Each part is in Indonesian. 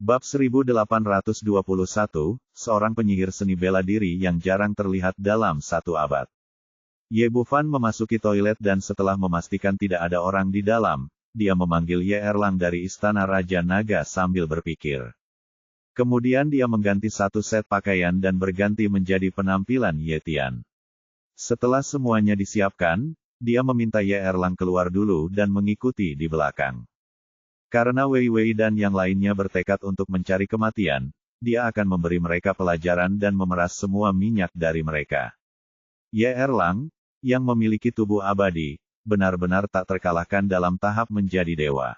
Bab 1821, seorang penyihir seni bela diri yang jarang terlihat dalam satu abad. Ye Bufan memasuki toilet dan setelah memastikan tidak ada orang di dalam, dia memanggil Ye Erlang dari istana Raja Naga sambil berpikir. Kemudian dia mengganti satu set pakaian dan berganti menjadi penampilan Ye Tian. Setelah semuanya disiapkan, dia meminta Ye Erlang keluar dulu dan mengikuti di belakang. Karena Wei Wei dan yang lainnya bertekad untuk mencari kematian, dia akan memberi mereka pelajaran dan memeras semua minyak dari mereka. Ye Erlang, yang memiliki tubuh abadi, benar-benar tak terkalahkan dalam tahap menjadi dewa.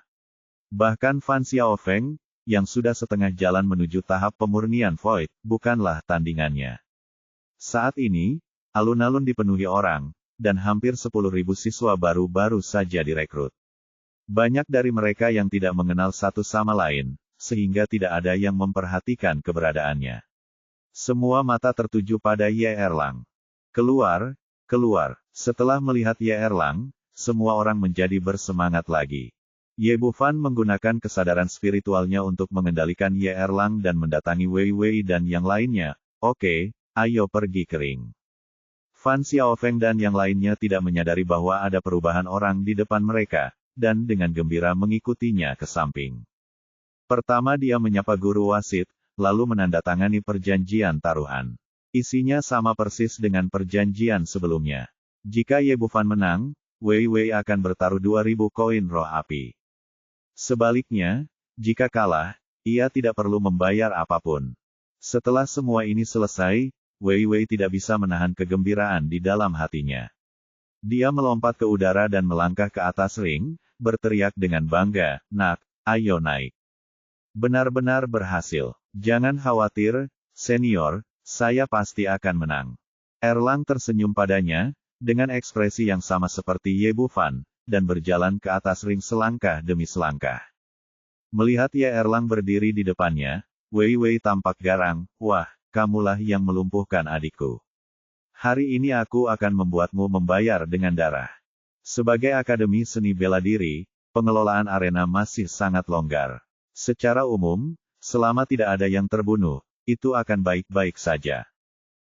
Bahkan Fan Xiaofeng, yang sudah setengah jalan menuju tahap pemurnian Void, bukanlah tandingannya. Saat ini, alun-alun dipenuhi orang, dan hampir 10.000 siswa baru saja direkrut. Banyak dari mereka yang tidak mengenal satu sama lain, sehingga tidak ada yang memperhatikan keberadaannya. Semua mata tertuju pada Ye Erlang. Keluar, keluar. Setelah melihat Ye Erlang, semua orang menjadi bersemangat lagi. Ye Bufan menggunakan kesadaran spiritualnya untuk mengendalikan Ye Erlang dan mendatangi Wei Wei dan yang lainnya. Oke, ayo pergi ke ring. Fan Xiaofeng dan yang lainnya tidak menyadari bahwa ada perubahan orang di depan mereka, dan dengan gembira mengikutinya ke samping. Pertama dia menyapa guru wasit, lalu menandatangani perjanjian taruhan. Isinya sama persis dengan perjanjian sebelumnya. Jika Ye Bufan menang, Wei Wei akan bertaruh 2.000 koin roh api. Sebaliknya, jika kalah, ia tidak perlu membayar apapun. Setelah semua ini selesai, Wei Wei tidak bisa menahan kegembiraan di dalam hatinya. Dia melompat ke udara dan melangkah ke atas ring, berteriak dengan bangga, "Nak, ayo naik. Benar-benar berhasil. Jangan khawatir, senior, saya pasti akan menang." Erlang tersenyum padanya, dengan ekspresi yang sama seperti Ye Bufan, dan berjalan ke atas ring selangkah demi selangkah. Melihat Ye Erlang berdiri di depannya, Wei Wei tampak garang, "Wah, kamulah yang melumpuhkan adikku. Hari ini aku akan membuatmu membayar dengan darah." Sebagai akademi seni bela diri, pengelolaan arena masih sangat longgar. Secara umum, selama tidak ada yang terbunuh, itu akan baik-baik saja.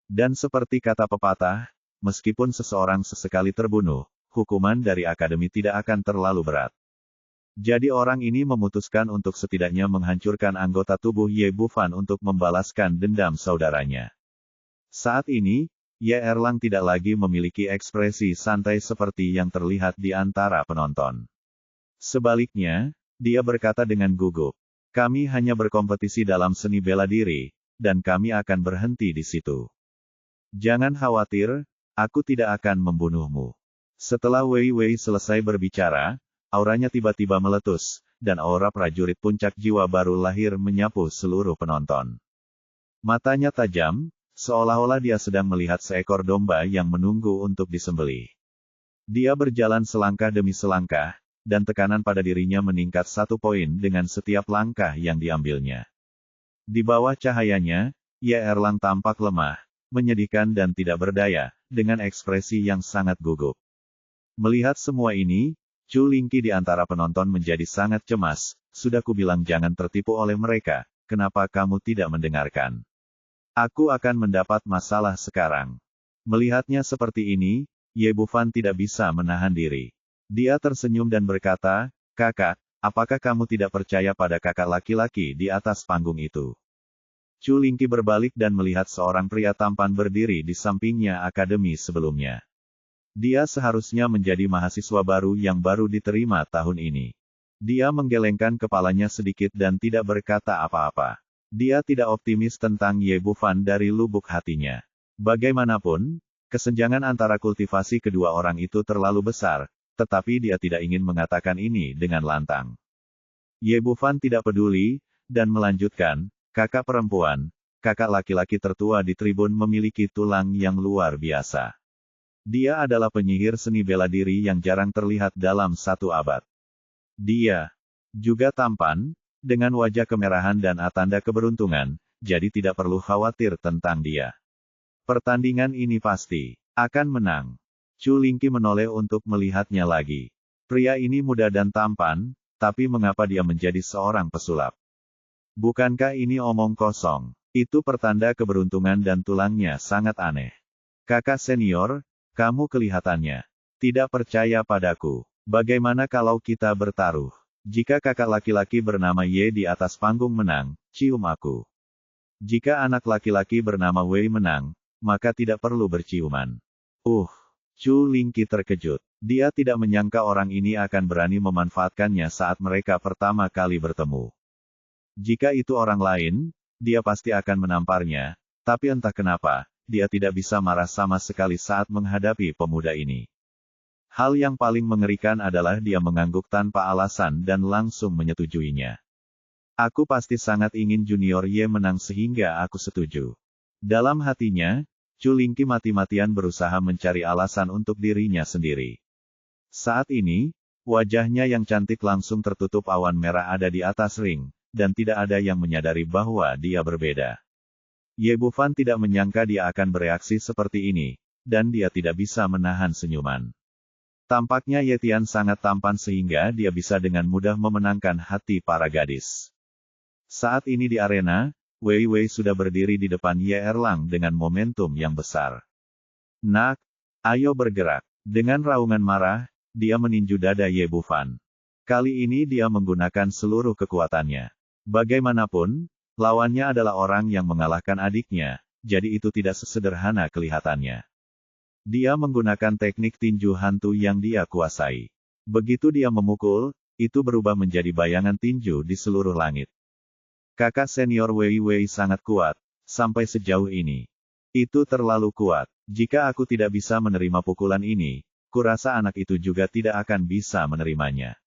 Dan seperti kata pepatah, meskipun seseorang sesekali terbunuh, hukuman dari akademi tidak akan terlalu berat. Jadi orang ini memutuskan untuk setidaknya menghancurkan anggota tubuh Ye Bufan untuk membalaskan dendam saudaranya. Saat ini, Ye Erlang tidak lagi memiliki ekspresi santai seperti yang terlihat di antara penonton. Sebaliknya, dia berkata dengan gugup, "Kami hanya berkompetisi dalam seni bela diri, dan kami akan berhenti di situ. Jangan khawatir, aku tidak akan membunuhmu." Setelah Wei Wei selesai berbicara, auranya tiba-tiba meletus, dan aura prajurit puncak jiwa baru lahir menyapu seluruh penonton. Matanya tajam, seolah-olah dia sedang melihat seekor domba yang menunggu untuk disembelih. Dia berjalan selangkah demi selangkah, dan tekanan pada dirinya meningkat 1 poin dengan setiap langkah yang diambilnya. Di bawah cahayanya, Ye Erlang tampak lemah, menyedihkan dan tidak berdaya, dengan ekspresi yang sangat gugup. Melihat semua ini, Chu Lingqi di antara penonton menjadi sangat cemas. "Sudah kubilang jangan tertipu oleh mereka, kenapa kamu tidak mendengarkan? Aku akan mendapat masalah sekarang." Melihatnya seperti ini, Ye Bufan tidak bisa menahan diri. Dia tersenyum dan berkata, "Kakak, apakah kamu tidak percaya pada kakak laki-laki di atas panggung itu?" Chu Lingqi berbalik dan melihat seorang pria tampan berdiri di sampingnya akademi sebelumnya. Dia seharusnya menjadi mahasiswa baru yang baru diterima tahun ini. Dia menggelengkan kepalanya sedikit dan tidak berkata apa-apa. Dia tidak optimis tentang Ye Bufan dari lubuk hatinya. Bagaimanapun, kesenjangan antara kultivasi kedua orang itu terlalu besar, tetapi dia tidak ingin mengatakan ini dengan lantang. Ye Bufan tidak peduli, dan melanjutkan, "Kakak perempuan, kakak laki-laki tertua di tribun memiliki tulang yang luar biasa. Dia adalah penyihir seni bela diri yang jarang terlihat dalam satu abad. Dia juga tampan, dengan wajah kemerahan dan tanda keberuntungan, jadi tidak perlu khawatir tentang dia. Pertandingan ini pasti akan menang." Chu Lingqi menoleh untuk melihatnya lagi. Pria ini muda dan tampan, tapi mengapa dia menjadi seorang pesulap? Bukankah ini omong kosong? Itu pertanda keberuntungan dan tulangnya sangat aneh. Kakak senior, kamu kelihatannya tidak percaya padaku. Bagaimana kalau kita bertaruh? Jika kakak laki-laki bernama Ye di atas panggung menang, cium aku. Jika anak laki-laki bernama Wei menang, maka tidak perlu berciuman. Chu Lingqi terkejut. Dia tidak menyangka orang ini akan berani memanfaatkannya saat mereka pertama kali bertemu. Jika itu orang lain, dia pasti akan menamparnya, tapi entah kenapa, dia tidak bisa marah sama sekali saat menghadapi pemuda ini. Hal yang paling mengerikan adalah dia mengangguk tanpa alasan dan langsung menyetujuinya. Aku pasti sangat ingin Junior Ye menang sehingga aku setuju. Dalam hatinya, Chu Lingqi mati-matian berusaha mencari alasan untuk dirinya sendiri. Saat ini, wajahnya yang cantik langsung tertutup awan merah ada di atas ring, dan tidak ada yang menyadari bahwa dia berbeda. Ye Bufan tidak menyangka dia akan bereaksi seperti ini, dan dia tidak bisa menahan senyuman. Tampaknya Ye Tian sangat tampan sehingga dia bisa dengan mudah memenangkan hati para gadis. Saat ini di arena, Wei Wei sudah berdiri di depan Ye Erlang dengan momentum yang besar. Nak, ayo bergerak. Dengan raungan marah, dia meninju dada Ye Bufan. Kali ini dia menggunakan seluruh kekuatannya. Bagaimanapun, lawannya adalah orang yang mengalahkan adiknya, jadi itu tidak sesederhana kelihatannya. Dia menggunakan teknik tinju hantu yang dia kuasai. Begitu dia memukul, itu berubah menjadi bayangan tinju di seluruh langit. Kakak senior Wei Wei sangat kuat, sampai sejauh ini. Itu terlalu kuat. Jika aku tidak bisa menerima pukulan ini, kurasa anak itu juga tidak akan bisa menerimanya.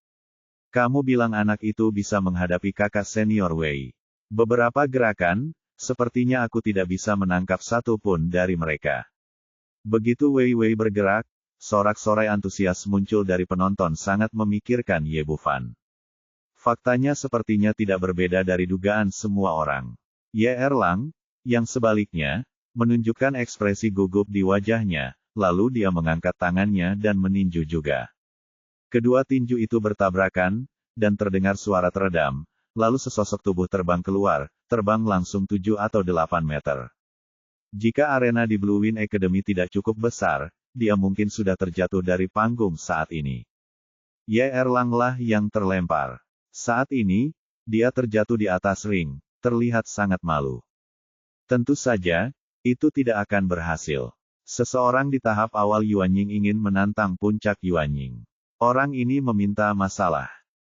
Kamu bilang anak itu bisa menghadapi kakak senior Wei. Beberapa gerakan, sepertinya aku tidak bisa menangkap satu pun dari mereka. Begitu Wei Wei bergerak, sorak-sorai antusias muncul dari penonton sangat memikirkan Ye Bufan. Faktanya sepertinya tidak berbeda dari dugaan semua orang. Ye Erlang, yang sebaliknya, menunjukkan ekspresi gugup di wajahnya, lalu dia mengangkat tangannya dan meninju juga. Kedua tinju itu bertabrakan, dan terdengar suara teredam, lalu sesosok tubuh terbang keluar, terbang langsung 7 atau 8 meter. Jika arena di Blue Wind Academy tidak cukup besar, dia mungkin sudah terjatuh dari panggung saat ini. Ye Erlang lah yang terlempar. Saat ini, dia terjatuh di atas ring, terlihat sangat malu. Tentu saja, itu tidak akan berhasil. Seseorang di tahap awal Yuanying ingin menantang puncak Yuanying. Orang ini meminta masalah.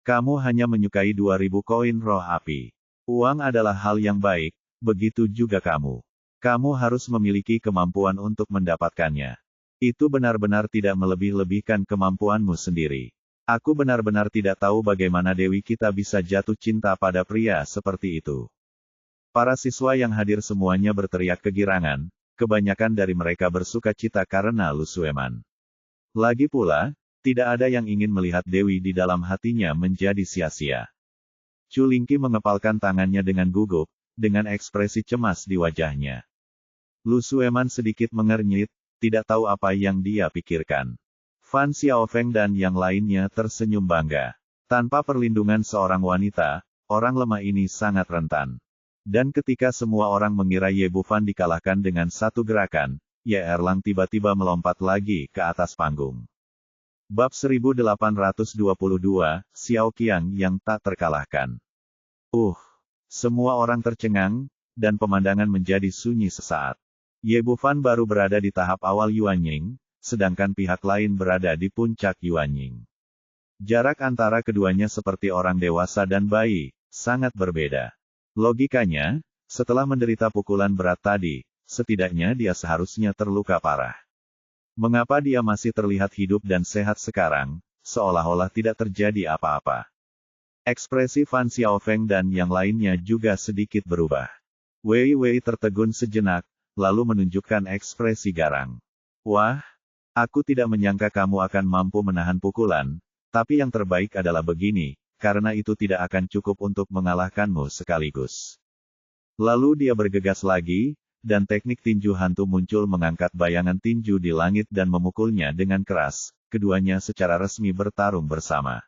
Kamu hanya menyukai 2000 koin roh api. Uang adalah hal yang baik, begitu juga kamu. Kamu harus memiliki kemampuan untuk mendapatkannya. Itu benar-benar tidak melebih-lebihkan kemampuanmu sendiri. Aku benar-benar tidak tahu bagaimana Dewi kita bisa jatuh cinta pada pria seperti itu. Para siswa yang hadir semuanya berteriak kegirangan, kebanyakan dari mereka bersuka cita karena Lu Sueman. Lagi pula, tidak ada yang ingin melihat Dewi di dalam hatinya menjadi sia-sia. Chu Lingqi mengepalkan tangannya dengan gugup, dengan ekspresi cemas di wajahnya. Lu Sueman sedikit mengernyit, tidak tahu apa yang dia pikirkan. Fan Xiaofeng dan yang lainnya tersenyum bangga. Tanpa perlindungan seorang wanita, orang lemah ini sangat rentan. Dan ketika semua orang mengira Ye Bufan dikalahkan dengan satu gerakan, Ye Erlang tiba-tiba melompat lagi ke atas panggung. Bab 1822, Xiao Qiang yang tak terkalahkan. Semua orang tercengang, dan pemandangan menjadi sunyi sesaat. Ye Bufan baru berada di tahap awal Yuanying, sedangkan pihak lain berada di puncak Yuanying. Jarak antara keduanya seperti orang dewasa dan bayi, sangat berbeda. Logikanya, setelah menderita pukulan berat tadi, setidaknya dia seharusnya terluka parah. Mengapa dia masih terlihat hidup dan sehat sekarang, seolah-olah tidak terjadi apa-apa? Ekspresi Fan Xiaofeng dan yang lainnya juga sedikit berubah. Wei Wei tertegun sejenak, lalu menunjukkan ekspresi garang. Wah, aku tidak menyangka kamu akan mampu menahan pukulan, tapi yang terbaik adalah begini, karena itu tidak akan cukup untuk mengalahkanmu sekaligus. Lalu dia bergegas lagi, dan teknik tinju hantu muncul mengangkat bayangan tinju di langit dan memukulnya dengan keras, keduanya secara resmi bertarung bersama.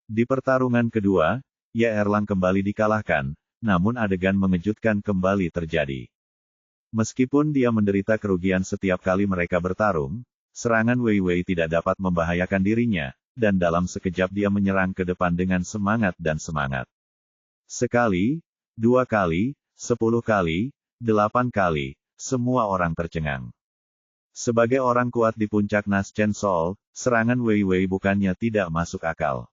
Di pertarungan kedua, Ye Erlang kembali dikalahkan, namun adegan mengejutkan kembali terjadi. Meskipun dia menderita kerugian setiap kali mereka bertarung, serangan Wei Wei tidak dapat membahayakan dirinya, dan dalam sekejap dia menyerang ke depan dengan semangat dan semangat. Sekali, 2 kali, 10 kali, 8 kali, semua orang tercengang. Sebagai orang kuat di puncak Nas Chen Sol, serangan Wei Wei bukannya tidak masuk akal.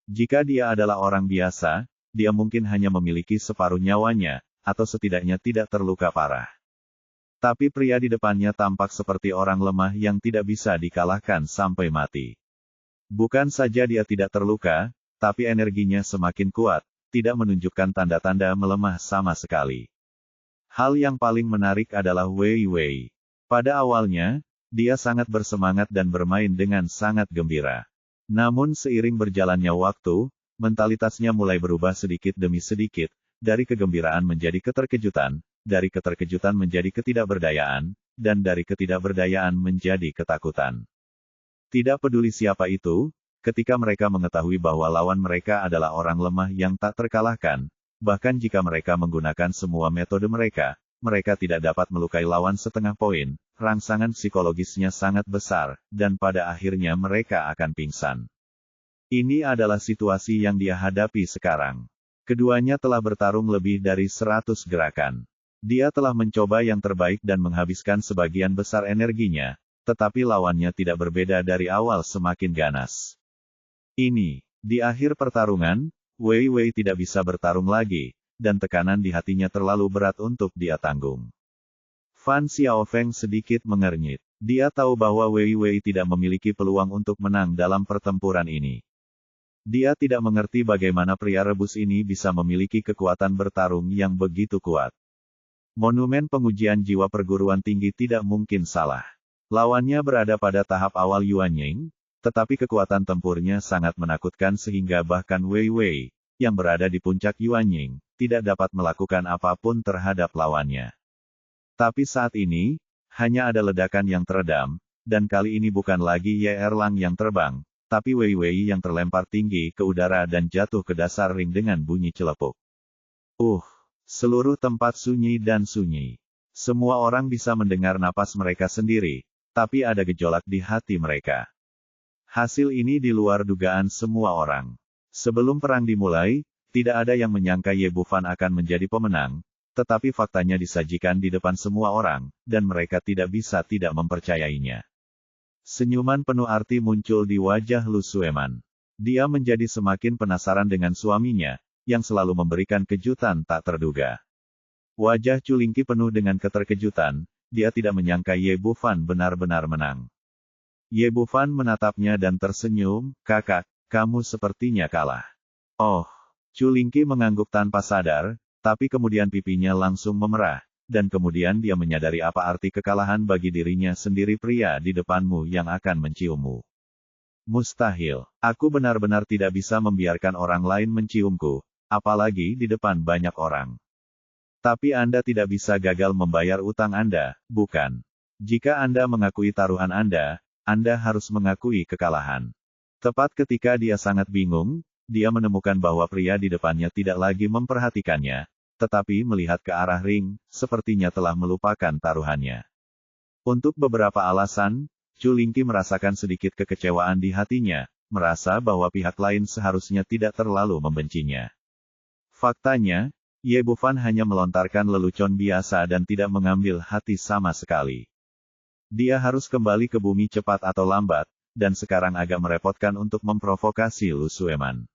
Jika dia adalah orang biasa, dia mungkin hanya memiliki separuh nyawanya, atau setidaknya tidak terluka parah. Tapi pria di depannya tampak seperti orang lemah yang tidak bisa dikalahkan sampai mati. Bukan saja dia tidak terluka, tapi energinya semakin kuat, tidak menunjukkan tanda-tanda melemah sama sekali. Hal yang paling menarik adalah Wei Wei. Pada awalnya, dia sangat bersemangat dan bermain dengan sangat gembira. Namun seiring berjalannya waktu, mentalitasnya mulai berubah sedikit demi sedikit, dari kegembiraan menjadi keterkejutan, dari keterkejutan menjadi ketidakberdayaan, dan dari ketidakberdayaan menjadi ketakutan. Tidak peduli siapa itu, ketika mereka mengetahui bahwa lawan mereka adalah orang lemah yang tak terkalahkan, bahkan jika mereka menggunakan semua metode mereka tidak dapat melukai lawan setengah poin, rangsangan psikologisnya sangat besar, dan pada akhirnya mereka akan pingsan. Ini adalah situasi yang dia hadapi sekarang. Keduanya telah bertarung lebih dari 100 gerakan. Dia telah mencoba yang terbaik dan menghabiskan sebagian besar energinya, tetapi lawannya tidak berbeda dari awal semakin ganas. Di akhir pertarungan, Wei Wei tidak bisa bertarung lagi, dan tekanan di hatinya terlalu berat untuk dia tanggung. Fan Xiaofeng sedikit mengernyit. Dia tahu bahwa Wei Wei tidak memiliki peluang untuk menang dalam pertempuran ini. Dia tidak mengerti bagaimana pria rebus ini bisa memiliki kekuatan bertarung yang begitu kuat. Monumen pengujian jiwa perguruan tinggi tidak mungkin salah. Lawannya berada pada tahap awal Yuanying, tetapi kekuatan tempurnya sangat menakutkan sehingga bahkan Wei Wei, yang berada di puncak Yuanying, tidak dapat melakukan apapun terhadap lawannya. Tapi saat ini, hanya ada ledakan yang teredam, dan kali ini bukan lagi Ye Erlang yang terbang, tapi Wei Wei yang terlempar tinggi ke udara dan jatuh ke dasar ring dengan bunyi celepuk. Seluruh tempat sunyi dan sunyi. Semua orang bisa mendengar napas mereka sendiri, tapi ada gejolak di hati mereka. Hasil ini di luar dugaan semua orang. Sebelum perang dimulai, tidak ada yang menyangka Ye Bufan akan menjadi pemenang, tetapi faktanya disajikan di depan semua orang, dan mereka tidak bisa tidak mempercayainya. Senyuman penuh arti muncul di wajah Lu Sueman. Dia menjadi semakin penasaran dengan suaminya, yang selalu memberikan kejutan tak terduga. Wajah Culingki penuh dengan keterkejutan, dia tidak menyangka Ye Bufan benar-benar menang. Ye Bufan menatapnya dan tersenyum, "Kakak, kamu sepertinya kalah." Culingki mengangguk tanpa sadar, tapi kemudian pipinya langsung memerah, dan kemudian dia menyadari apa arti kekalahan bagi dirinya sendiri. Pria di depanmu yang akan menciummu. Mustahil. Aku benar-benar tidak bisa membiarkan orang lain menciumku, apalagi di depan banyak orang. Tapi Anda tidak bisa gagal membayar utang Anda, bukan? Jika Anda mengakui taruhan Anda harus mengakui kekalahan. Tepat ketika dia sangat bingung, dia menemukan bahwa pria di depannya tidak lagi memperhatikannya, tetapi melihat ke arah ring, sepertinya telah melupakan taruhannya. Untuk beberapa alasan, Culingki merasakan sedikit kekecewaan di hatinya, merasa bahwa pihak lain seharusnya tidak terlalu membencinya. Faktanya, Ye Bufan hanya melontarkan lelucon biasa dan tidak mengambil hati sama sekali. Dia harus kembali ke bumi cepat atau lambat, dan sekarang agak merepotkan untuk memprovokasi Lu Sueman.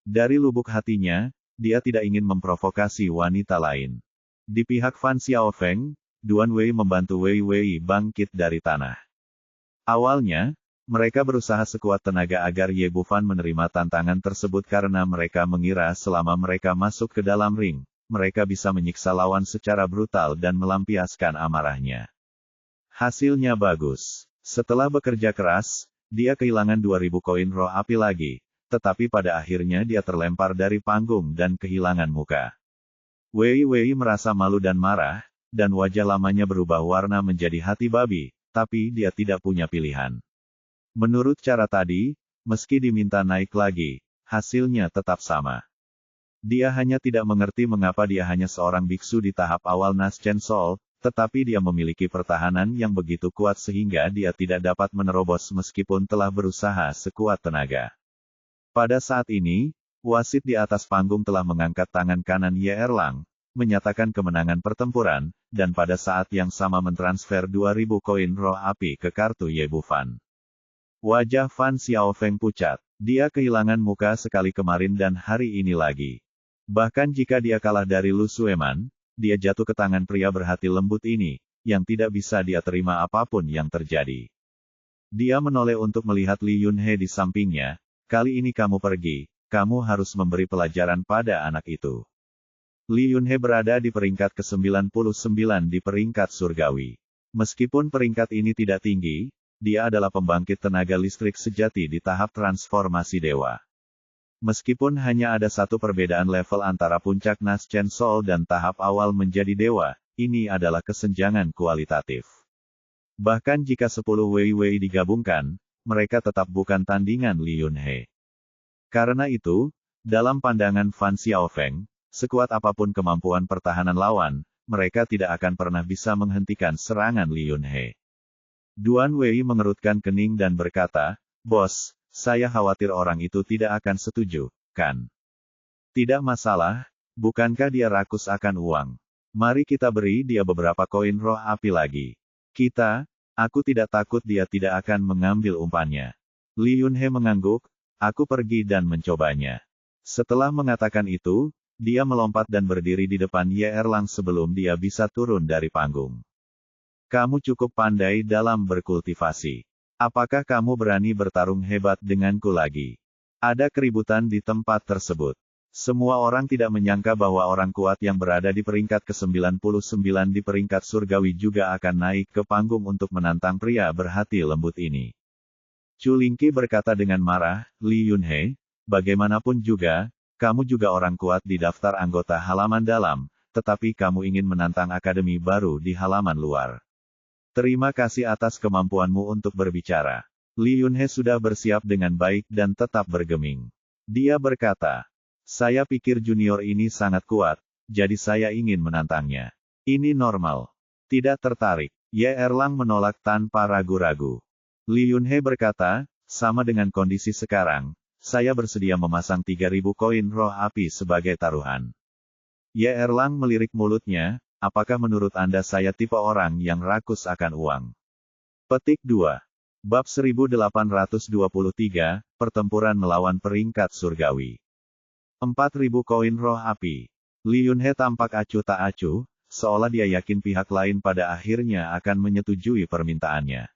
Dari lubuk hatinya, dia tidak ingin memprovokasi wanita lain. Di pihak Fan Xiaofeng, Duan Wei membantu Wei Wei bangkit dari tanah. Awalnya, mereka berusaha sekuat tenaga agar Ye Bufan menerima tantangan tersebut karena mereka mengira selama mereka masuk ke dalam ring, mereka bisa menyiksa lawan secara brutal dan melampiaskan amarahnya. Hasilnya bagus. Setelah bekerja keras, dia kehilangan 2000 koin roh api lagi, tetapi pada akhirnya dia terlempar dari panggung dan kehilangan muka. Wei Wei merasa malu dan marah, dan wajah lamanya berubah warna menjadi hati babi, tapi dia tidak punya pilihan. Menurut cara tadi, meski diminta naik lagi, hasilnya tetap sama. Dia hanya tidak mengerti mengapa dia hanya seorang biksu di tahap awal Naschen Sol, tetapi dia memiliki pertahanan yang begitu kuat sehingga dia tidak dapat menerobos meskipun telah berusaha sekuat tenaga. Pada saat ini, wasit di atas panggung telah mengangkat tangan kanan Ye Erlang, menyatakan kemenangan pertempuran, dan pada saat yang sama mentransfer 2000 koin roh api ke kartu Ye Bufan. Wajah Fan Xiaofeng pucat. Dia kehilangan muka sekali kemarin dan hari ini lagi. Bahkan jika dia kalah dari Lu Sueman, dia jatuh ke tangan pria berhati lembut ini, yang tidak bisa dia terima apapun yang terjadi. Dia menoleh untuk melihat Li Yunhe di sampingnya. Kali ini kamu pergi, kamu harus memberi pelajaran pada anak itu. Li Yunhe berada di peringkat ke-99 di peringkat surgawi. Meskipun peringkat ini tidak tinggi, dia adalah pembangkit tenaga listrik sejati di tahap transformasi dewa. Meskipun hanya ada satu perbedaan level antara puncak Naschen Sol dan tahap awal menjadi dewa, ini adalah kesenjangan kualitatif. Bahkan jika 10 Wei digabungkan, mereka tetap bukan tandingan Li Yunhe. Karena itu, dalam pandangan Fan Xiaofeng, sekuat apapun kemampuan pertahanan lawan, mereka tidak akan pernah bisa menghentikan serangan Li Yunhe. Duan Wei mengerutkan kening dan berkata, "Bos, saya khawatir orang itu tidak akan setuju, kan? Tidak masalah, bukankah dia rakus akan uang? Mari kita beri dia beberapa koin roh api lagi. Aku tidak takut dia tidak akan mengambil umpannya." Li Yunhe mengangguk, "Aku pergi dan mencobanya." Setelah mengatakan itu, dia melompat dan berdiri di depan Ye Erlang sebelum dia bisa turun dari panggung. "Kamu cukup pandai dalam berkultivasi. Apakah kamu berani bertarung hebat denganku lagi?" Ada keributan di tempat tersebut. Semua orang tidak menyangka bahwa orang kuat yang berada di peringkat ke-99 di peringkat surgawi juga akan naik ke panggung untuk menantang pria berhati lembut ini. Chu Lingqi berkata dengan marah, "Li Yunhe, bagaimanapun juga, kamu juga orang kuat di daftar anggota halaman dalam, tetapi kamu ingin menantang akademi baru di halaman luar. Terima kasih atas kemampuanmu untuk berbicara." Li Yunhe sudah bersiap dengan baik dan tetap bergeming. Dia berkata, "Saya pikir junior ini sangat kuat, jadi saya ingin menantangnya. Ini normal. Tidak tertarik." Ye Erlang menolak tanpa ragu-ragu. Li Yunhe berkata, "Sama dengan kondisi sekarang, saya bersedia memasang 3000 koin roh api sebagai taruhan." Ye Erlang melirik mulutnya, "Apakah menurut Anda saya tipe orang yang rakus akan uang?" Petik 2. Bab 1823, Pertempuran melawan peringkat surgawi. 4000 koin roh api. Li Yunhe tampak acuh tak acuh, seolah dia yakin pihak lain pada akhirnya akan menyetujui permintaannya.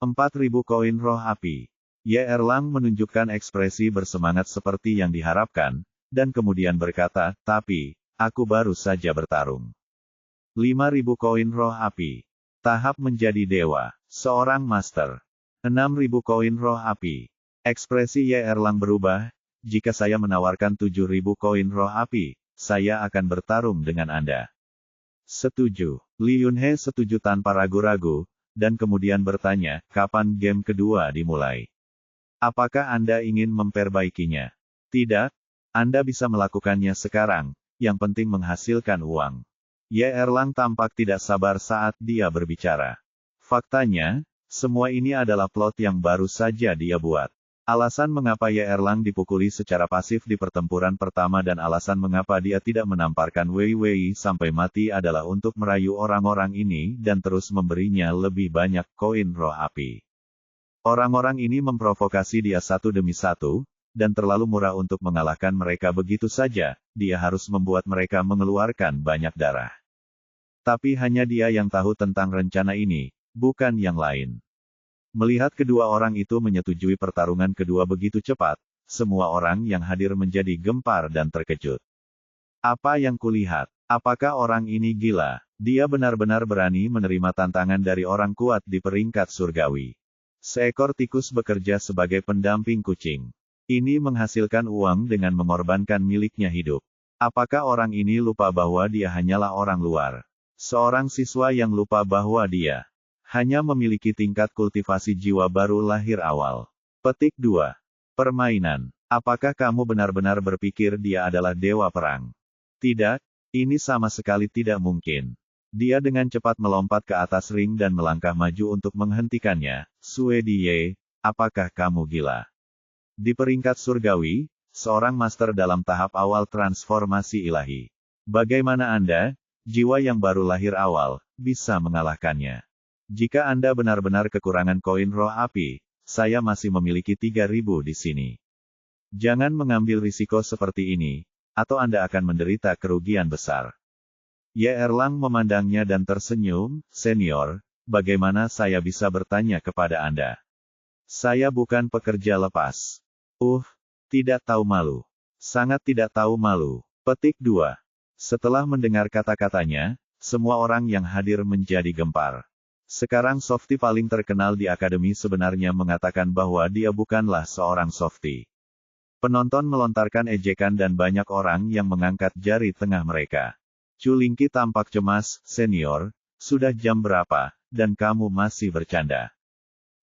4000 koin roh api. Ye Erlang menunjukkan ekspresi bersemangat seperti yang diharapkan, dan kemudian berkata, "Tapi, aku baru saja bertarung. 5000 koin roh api. Tahap menjadi dewa. Seorang master. 6000 koin roh api." Ekspresi Ye Erlang berubah. "Jika saya menawarkan 7000 koin roh api, saya akan bertarung dengan Anda." "Setuju." Li Yunhe setuju tanpa ragu-ragu, dan kemudian bertanya, "Kapan game kedua dimulai? Apakah Anda ingin memperbaikinya?" "Tidak. Anda bisa melakukannya sekarang, yang penting menghasilkan uang." Ye Erlang tampak tidak sabar saat dia berbicara. Faktanya, semua ini adalah plot yang baru saja dia buat. Alasan mengapa Ye Erlang dipukuli secara pasif di pertempuran pertama dan alasan mengapa dia tidak menamparkan Wei sampai mati adalah untuk merayu orang-orang ini dan terus memberinya lebih banyak koin roh api. Orang-orang ini memprovokasi dia satu demi satu, dan terlalu murah untuk mengalahkan mereka begitu saja, dia harus membuat mereka mengeluarkan banyak darah. Tapi hanya dia yang tahu tentang rencana ini, bukan yang lain. Melihat kedua orang itu menyetujui pertarungan kedua begitu cepat, semua orang yang hadir menjadi gempar dan terkejut. "Apa yang kulihat? Apakah orang ini gila? Dia benar-benar berani menerima tantangan dari orang kuat di peringkat surgawi. Seekor tikus bekerja sebagai pendamping kucing. Ini menghasilkan uang dengan mengorbankan miliknya hidup. Apakah orang ini lupa bahwa dia hanyalah orang luar? Seorang siswa yang lupa bahwa dia hanya memiliki tingkat kultivasi jiwa baru lahir awal." Petik 2. Permainan. Apakah kamu benar-benar berpikir dia adalah dewa perang? Tidak, ini sama sekali tidak mungkin. Dia dengan cepat melompat ke atas ring dan melangkah maju untuk menghentikannya. Suedie, apakah kamu gila? Di peringkat surgawi, seorang master dalam tahap awal transformasi ilahi. Bagaimana Anda, jiwa yang baru lahir awal, bisa mengalahkannya? Jika Anda benar-benar kekurangan koin roh api, saya masih memiliki 3.000 di sini. Jangan mengambil risiko seperti ini, atau Anda akan menderita kerugian besar. Ye Erlang memandangnya dan tersenyum, Senior, bagaimana saya bisa bertanya kepada Anda? Saya bukan pekerja lepas. Tidak tahu malu. Sangat tidak tahu malu. Petik 2. Setelah mendengar kata-katanya, semua orang yang hadir menjadi gempar. Sekarang softy paling terkenal di akademi sebenarnya mengatakan bahwa dia bukanlah seorang softy. Penonton melontarkan ejekan dan banyak orang yang mengangkat jari tengah mereka. Culingki tampak cemas, Senior, sudah jam berapa, dan kamu masih bercanda.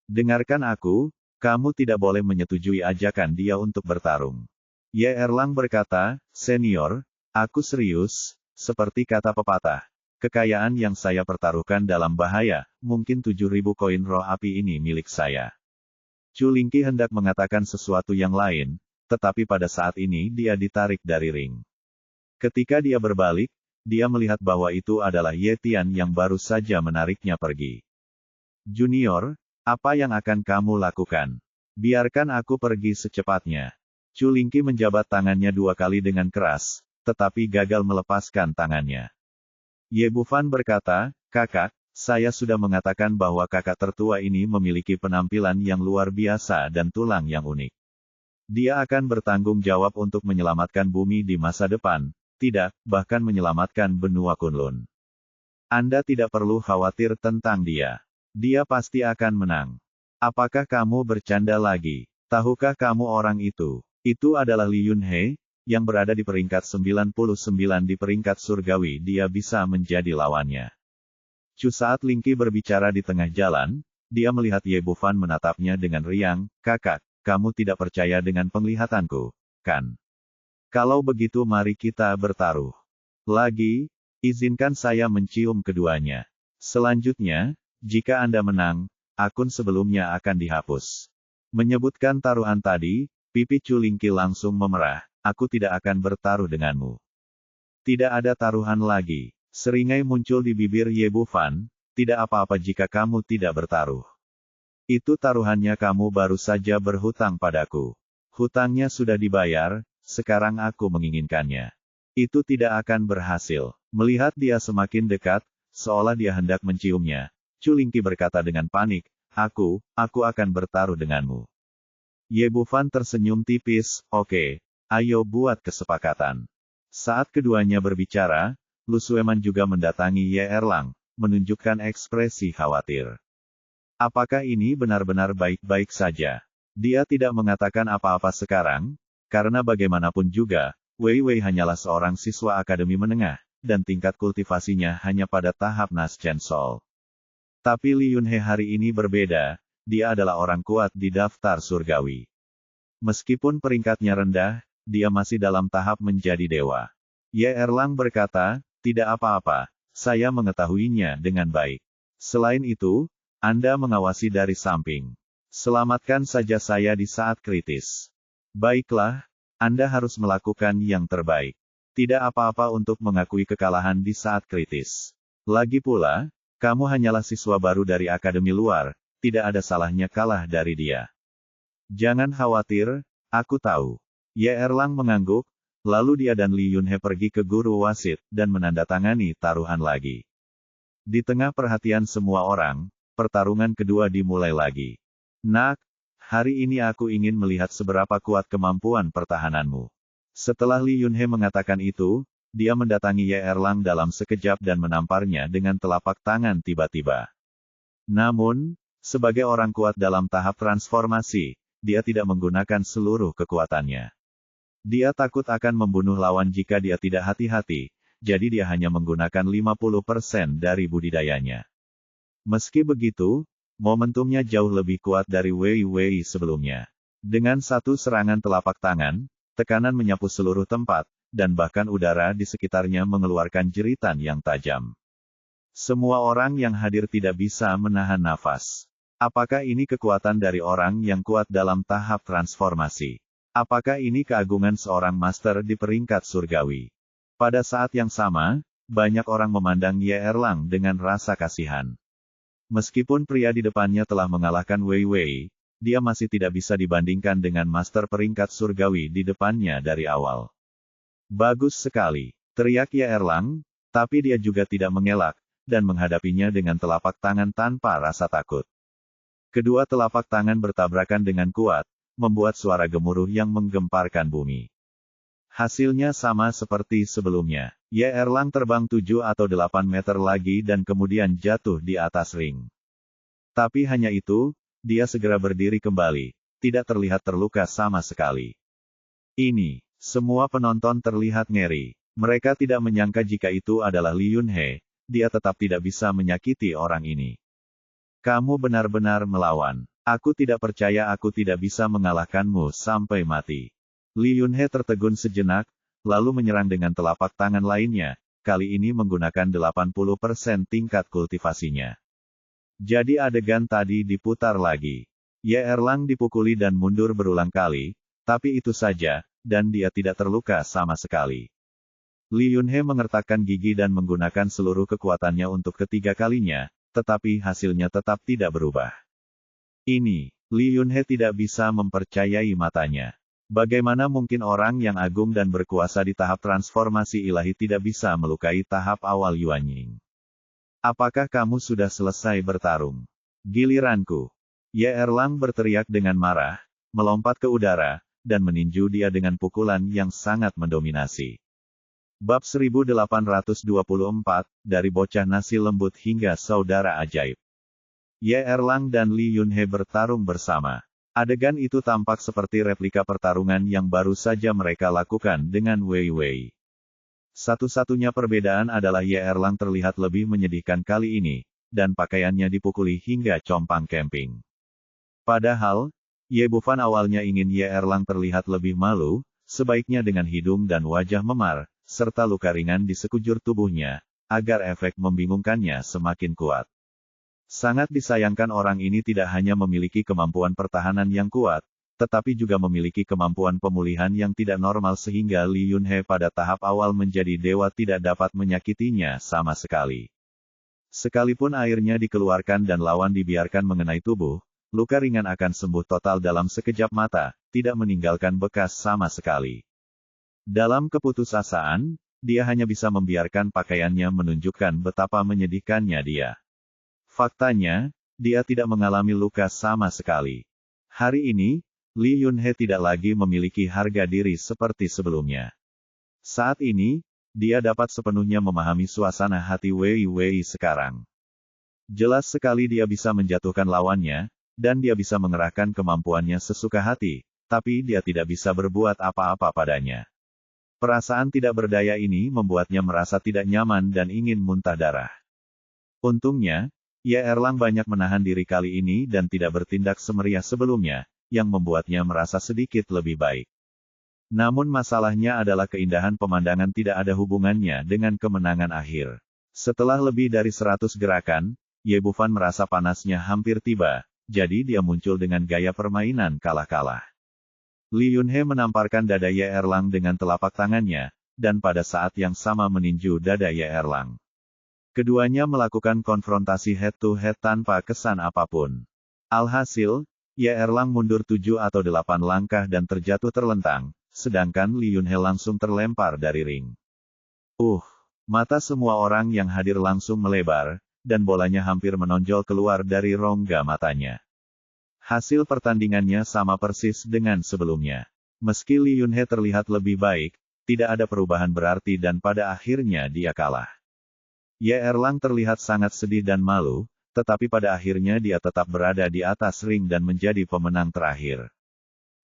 Dengarkan aku, kamu tidak boleh menyetujui ajakan dia untuk bertarung. Ye Erlang berkata, Senior, aku serius, seperti kata pepatah. Kekayaan yang saya pertaruhkan dalam bahaya, mungkin 7.000 koin roh api ini milik saya. Culingki hendak mengatakan sesuatu yang lain, tetapi pada saat ini dia ditarik dari ring. Ketika dia berbalik, dia melihat bahwa itu adalah Ye Tian yang baru saja menariknya pergi. Junior, apa yang akan kamu lakukan? Biarkan aku pergi secepatnya. Culingki menjabat tangannya 2 kali dengan keras, tetapi gagal melepaskan tangannya. Ye Bufan berkata, kakak, saya sudah mengatakan bahwa kakak tertua ini memiliki penampilan yang luar biasa dan tulang yang unik. Dia akan bertanggung jawab untuk menyelamatkan bumi di masa depan, tidak, bahkan menyelamatkan benua Kunlun. Anda tidak perlu khawatir tentang dia. Dia pasti akan menang. Apakah kamu bercanda lagi? Tahukah kamu orang itu? Itu adalah Li Yunhe, yang berada di peringkat 99 di peringkat surgawi. Dia bisa menjadi lawannya. Saat Lingqi berbicara di tengah jalan, dia melihat Ye Bufan menatapnya dengan riang, kakak, kamu tidak percaya dengan penglihatanku, kan? Kalau begitu mari kita bertaruh. Lagi, izinkan saya mencium keduanya. Selanjutnya, jika Anda menang, akun sebelumnya akan dihapus. Menyebutkan taruhan tadi, pipi Culingki langsung memerah, aku tidak akan bertaruh denganmu. Tidak ada taruhan lagi. Seringai muncul di bibir Ye Bufan, tidak apa-apa jika kamu tidak bertaruh. Itu taruhannya, kamu baru saja berhutang padaku. Hutangnya sudah dibayar, sekarang aku menginginkannya. Itu tidak akan berhasil. Melihat dia semakin dekat, seolah dia hendak menciumnya, Culingki berkata dengan panik, aku akan bertaruh denganmu. Ye Bufan tersenyum tipis, oke, ayo buat kesepakatan. Saat keduanya berbicara, Lu Sueman juga mendatangi Ye Erlang, menunjukkan ekspresi khawatir. Apakah ini benar-benar baik-baik saja? Dia tidak mengatakan apa-apa sekarang, karena bagaimanapun juga, Wei Wei hanyalah seorang siswa akademi menengah, dan tingkat kultivasinya hanya pada tahap Naschen Sol. Tapi Li Yunhe hari ini berbeda, dia adalah orang kuat di daftar surgawi. Meskipun peringkatnya rendah, dia masih dalam tahap menjadi dewa. Ye Erlang berkata, tidak apa-apa, saya mengetahuinya dengan baik. Selain itu, Anda mengawasi dari samping. Selamatkan saja saya di saat kritis. Baiklah, Anda harus melakukan yang terbaik. Tidak apa-apa untuk mengakui kekalahan di saat kritis. Lagi pula, kamu hanyalah siswa baru dari akademi luar, tidak ada salahnya kalah dari dia. Jangan khawatir, aku tahu. Ye Erlang mengangguk, lalu dia dan Li Yunhe pergi ke guru wasit, dan menandatangani taruhan lagi. Di tengah perhatian semua orang, pertarungan kedua dimulai lagi. Nak, hari ini aku ingin melihat seberapa kuat kemampuan pertahananmu. Setelah Li Yunhe mengatakan itu, dia mendatangi Ye Erlang dalam sekejap dan menamparnya dengan telapak tangan tiba-tiba. Namun, sebagai orang kuat dalam tahap transformasi, dia tidak menggunakan seluruh kekuatannya. Dia takut akan membunuh lawan jika dia tidak hati-hati, jadi dia hanya menggunakan 50% dari budidayanya. Meski begitu, momentumnya jauh lebih kuat dari Wei Wei sebelumnya. Dengan satu serangan telapak tangan, tekanan menyapu seluruh tempat, dan bahkan udara di sekitarnya mengeluarkan jeritan yang tajam. Semua orang yang hadir tidak bisa menahan nafas. Apakah ini kekuatan dari orang yang kuat dalam tahap transformasi? Apakah ini keagungan seorang master di peringkat surgawi? Pada saat yang sama, banyak orang memandang Ye Erlang dengan rasa kasihan. Meskipun pria di depannya telah mengalahkan Wei Wei, dia masih tidak bisa dibandingkan dengan master peringkat surgawi di depannya dari awal. Bagus sekali, teriak Ye Erlang, tapi dia juga tidak mengelak, dan menghadapinya dengan telapak tangan tanpa rasa takut. Kedua telapak tangan bertabrakan dengan kuat, membuat suara gemuruh yang menggemparkan bumi. Hasilnya sama seperti sebelumnya. Ye Erlang terbang 7 atau 8 meter lagi dan kemudian jatuh di atas ring. Tapi hanya itu, dia segera berdiri kembali, tidak terlihat terluka sama sekali. Ini, semua penonton terlihat ngeri. Mereka tidak menyangka jika itu adalah Li Yunhe, dia tetap tidak bisa menyakiti orang ini. Kamu benar-benar melawan. Aku tidak percaya aku tidak bisa mengalahkanmu sampai mati. Li Yunhe tertegun sejenak, lalu menyerang dengan telapak tangan lainnya, kali ini menggunakan 80% tingkat kultivasinya. Jadi adegan tadi diputar lagi. Ye Erlang dipukuli dan mundur berulang kali, tapi itu saja, dan dia tidak terluka sama sekali. Li Yunhe mengertakkan gigi dan menggunakan seluruh kekuatannya untuk ketiga kalinya, tetapi hasilnya tetap tidak berubah. Ini, Li Yunhe tidak bisa mempercayai matanya. Bagaimana mungkin orang yang agung dan berkuasa di tahap transformasi ilahi tidak bisa melukai tahap awal Yuanying? Apakah kamu sudah selesai bertarung? Giliranku. Ye Erlang berteriak dengan marah, melompat ke udara, dan meninju dia dengan pukulan yang sangat mendominasi. Bab 1824, dari bocah nasi lembut hingga saudara ajaib. Ye Erlang dan Li Yunhe bertarung bersama. Adegan itu tampak seperti replika pertarungan yang baru saja mereka lakukan dengan Wei Wei. Satu-satunya perbedaan adalah Ye Erlang terlihat lebih menyedihkan kali ini, dan pakaiannya dipukuli hingga compang camping. Padahal, Ye Bufan awalnya ingin Ye Erlang terlihat lebih malu, sebaiknya dengan hidung dan wajah memar, serta luka ringan di sekujur tubuhnya, agar efek membingungkannya semakin kuat. Sangat disayangkan orang ini tidak hanya memiliki kemampuan pertahanan yang kuat, tetapi juga memiliki kemampuan pemulihan yang tidak normal sehingga Li Yunhe pada tahap awal menjadi dewa tidak dapat menyakitinya sama sekali. Sekalipun airnya dikeluarkan dan lawan dibiarkan mengenai tubuh, luka ringan akan sembuh total dalam sekejap mata, tidak meninggalkan bekas sama sekali. Dalam keputusasaan, dia hanya bisa membiarkan pakaiannya menunjukkan betapa menyedihkannya dia. Faktanya, dia tidak mengalami luka sama sekali. Hari ini, Li Yunhe tidak lagi memiliki harga diri seperti sebelumnya. Saat ini, dia dapat sepenuhnya memahami suasana hati Wei Wei sekarang. Jelas sekali dia bisa menjatuhkan lawannya, dan dia bisa mengerahkan kemampuannya sesuka hati, tapi dia tidak bisa berbuat apa-apa padanya. Perasaan tidak berdaya ini membuatnya merasa tidak nyaman dan ingin muntah darah. Untungnya, Ye Erlang banyak menahan diri kali ini dan tidak bertindak semeriah sebelumnya, yang membuatnya merasa sedikit lebih baik. Namun masalahnya adalah keindahan pemandangan tidak ada hubungannya dengan kemenangan akhir. Setelah lebih dari 100 gerakan, Ye Bufan merasa panasnya hampir tiba, jadi dia muncul dengan gaya permainan kalah-kalah. Li Yunhe menamparkan dada Ye Erlang dengan telapak tangannya, dan pada saat yang sama meninju dada Ye Erlang. Keduanya melakukan konfrontasi head-to-head tanpa kesan apapun. Alhasil, Ye Erlang mundur 7 atau 8 langkah dan terjatuh terlentang, sedangkan Li Yunhe langsung terlempar dari ring. Mata semua orang yang hadir langsung melebar, dan bolanya hampir menonjol keluar dari rongga matanya. Hasil pertandingannya sama persis dengan sebelumnya. Meski Li Yunhe terlihat lebih baik, tidak ada perubahan berarti dan pada akhirnya dia kalah. Ye Erlang terlihat sangat sedih dan malu, tetapi pada akhirnya dia tetap berada di atas ring dan menjadi pemenang terakhir.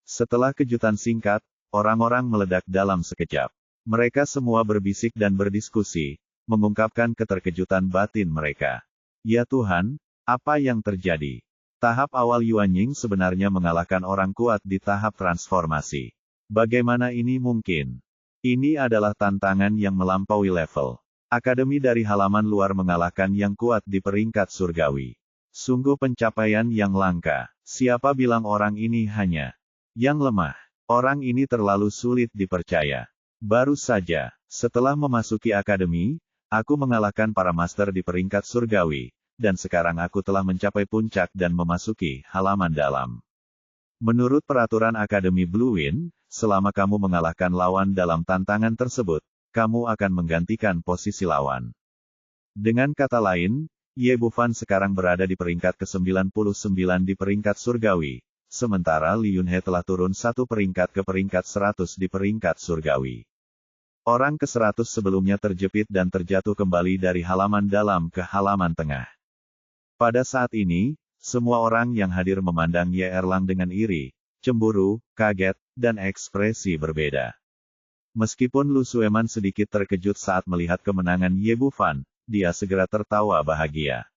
Setelah kejutan singkat, orang-orang meledak dalam sekejap. Mereka semua berbisik dan berdiskusi, mengungkapkan keterkejutan batin mereka. Ya Tuhan, apa yang terjadi? Tahap awal Yuan Ying sebenarnya mengalahkan orang kuat di tahap transformasi. Bagaimana ini mungkin? Ini adalah tantangan yang melampaui level. Akademi dari halaman luar mengalahkan yang kuat di peringkat surgawi. Sungguh pencapaian yang langka. Siapa bilang orang ini hanya yang lemah? Orang ini terlalu sulit dipercaya. Baru saja, setelah memasuki akademi, aku mengalahkan para master di peringkat surgawi. Dan sekarang aku telah mencapai puncak dan memasuki halaman dalam. Menurut peraturan Akademi Blue Wind, selama kamu mengalahkan lawan dalam tantangan tersebut, kamu akan menggantikan posisi lawan. Dengan kata lain, Ye Bufan sekarang berada di peringkat ke-99 di peringkat surgawi, sementara Li Yunhe telah turun satu peringkat ke peringkat 100 di peringkat surgawi. Orang ke-100 sebelumnya terjepit dan terjatuh kembali dari halaman dalam ke halaman tengah. Pada saat ini, semua orang yang hadir memandang Ye Erlang dengan iri, cemburu, kaget, dan ekspresi berbeda. Meskipun Lu Sueman sedikit terkejut saat melihat kemenangan Ye Bufan, dia segera tertawa bahagia.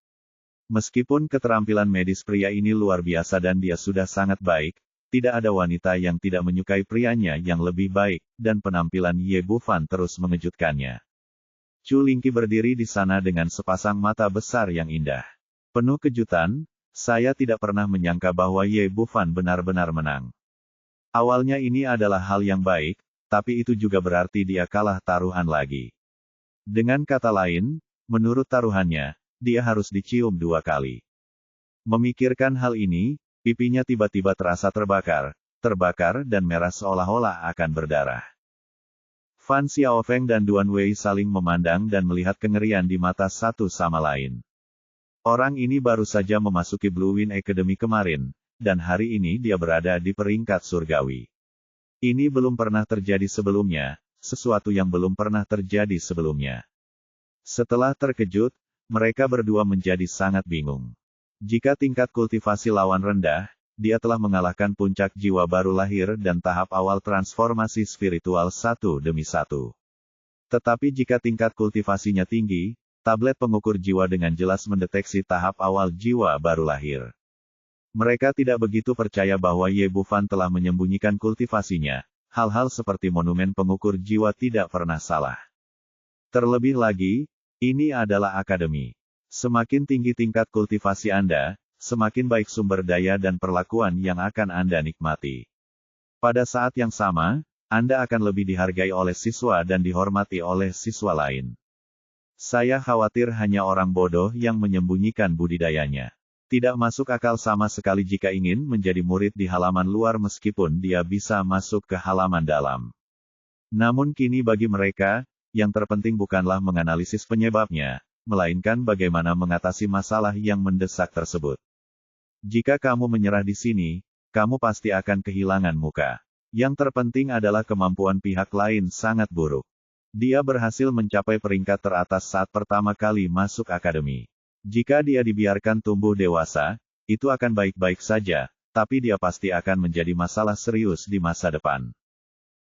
Meskipun keterampilan medis pria ini luar biasa dan dia sudah sangat baik, tidak ada wanita yang tidak menyukai prianya yang lebih baik, dan penampilan Ye Bufan terus mengejutkannya. Chu Lingqi berdiri di sana dengan sepasang mata besar yang indah. Penuh kejutan, saya tidak pernah menyangka bahwa Ye Bufan benar-benar menang. Awalnya ini adalah hal yang baik, tapi itu juga berarti dia kalah taruhan lagi. Dengan kata lain, menurut taruhannya, dia harus dicium 2 kali. Memikirkan hal ini, pipinya tiba-tiba terasa terbakar dan merah seolah-olah akan berdarah. Fan Xiaofeng dan Duan Wei saling memandang dan melihat kengerian di mata satu sama lain. Orang ini baru saja memasuki Blue Wind Academy kemarin, dan hari ini dia berada di peringkat surgawi. Ini belum pernah terjadi sebelumnya, sesuatu yang belum pernah terjadi sebelumnya. Setelah terkejut, mereka berdua menjadi sangat bingung. Jika tingkat kultivasi lawan rendah, dia telah mengalahkan puncak jiwa baru lahir dan tahap awal transformasi spiritual satu demi satu. Tetapi jika tingkat kultivasinya tinggi, tablet pengukur jiwa dengan jelas mendeteksi tahap awal jiwa baru lahir. Mereka tidak begitu percaya bahwa Ye Bufan telah menyembunyikan kultivasinya. Hal-hal seperti monumen pengukur jiwa tidak pernah salah. Terlebih lagi, ini adalah akademi. Semakin tinggi tingkat kultivasi Anda, semakin baik sumber daya dan perlakuan yang akan Anda nikmati. Pada saat yang sama, Anda akan lebih dihargai oleh siswa dan dihormati oleh siswa lain. Saya khawatir hanya orang bodoh yang menyembunyikan budidayanya. Tidak masuk akal sama sekali jika ingin menjadi murid di halaman luar meskipun dia bisa masuk ke halaman dalam. Namun kini bagi mereka, yang terpenting bukanlah menganalisis penyebabnya, melainkan bagaimana mengatasi masalah yang mendesak tersebut. Jika kamu menyerah di sini, kamu pasti akan kehilangan muka. Yang terpenting adalah kemampuan pihak lain sangat buruk. Dia berhasil mencapai peringkat teratas saat pertama kali masuk akademi. Jika dia dibiarkan tumbuh dewasa, itu akan baik-baik saja, tapi dia pasti akan menjadi masalah serius di masa depan.